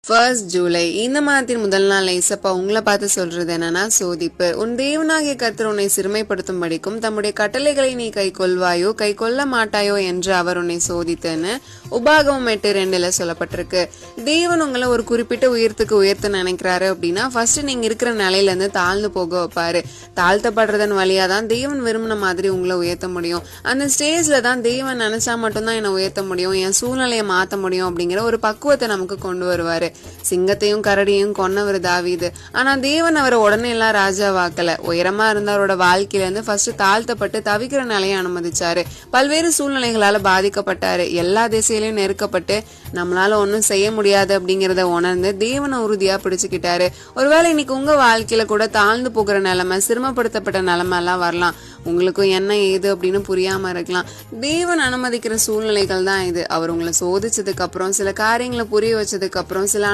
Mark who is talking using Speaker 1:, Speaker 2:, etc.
Speaker 1: 1 ஜூலை இந்த மாதத்தின் முதல் நாள் ஏசப்பா உங்களை பார்த்து சொல்றது என்னன்னா, சோதிப்பு. உன் தேவனாகிய கர்த்தர் உன்னை சிறுமைப்படுத்தும் படிக்கும் தம்முடைய கட்டளைகளை நீ கை கொள்வாயோ கை கொள்ள மாட்டாயோ என்று அவர் உன்னை சோதித்துன்னு உபாகமம் 8:2 சொல்லப்பட்டிருக்கு. தேவன் உங்களை ஒரு குறிப்பிட்ட உயரத்துக்கு உயர்த்த நினைக்கிறாரு அப்படின்னா ஃபர்ஸ்ட் நீங்க இருக்கிற நிலையில இருந்து தாழ்ந்து போக வைப்பாரு. தாழ்த்தப்படுறதன் வழியா தான் தேவன் விரும்பின மாதிரி உங்களை உயர்த்த முடியும். அந்த ஸ்டேஜ்ல தான் தேவன் நினைச்சா மட்டும்தான் என்னை உயர்த்த முடியும், என் சூழ்நிலையை மாத்த முடியும் அப்படிங்கிற ஒரு பக்குவத்தை நமக்கு கொண்டு வருவாரு. சிங்கத்தையும் கரடியும் கொன்னவர் தாவீது. ஆனா தேவன் அவரை உடனே எல்லாம் ராஜாவாக்கல. உயரமா இருந்த அவரோட வாழ்க்கையில இருந்து ஃபர்ஸ்ட் தாழ்த்தப்பட்டு தவிக்கிற நிலையை அனுமதிச்சாரு. பல்வேறு சூழ்நிலைகளால பாதிக்கப்பட்டாரு. எல்லா திசையிலையும் நெருக்கப்பட்டு நம்மளால ஒன்னும் செய்ய முடியாது அப்படிங்கறத உணர்ந்து தேவனை உறுதியா பிடிச்சுக்கிட்டாரு. ஒருவேளை இன்னைக்கு உங்க வாழ்க்கையில கூட தாழ்ந்து போகிற நிலைமை, சிரமப்படுத்தப்பட்ட நிலைமை எல்லாம் வரலாம். உங்களுக்கும் என்ன ஏது அப்படின்னு புரியாம இருக்கலாம். தேவன் அனுமதிக்கிற சூழ்நிலைகள் தான் இது. அவர் உங்களை சோதிச்சதுக்கு அப்புறம், சில காரியங்களை புரிய வச்சதுக்கு அப்புறம், சில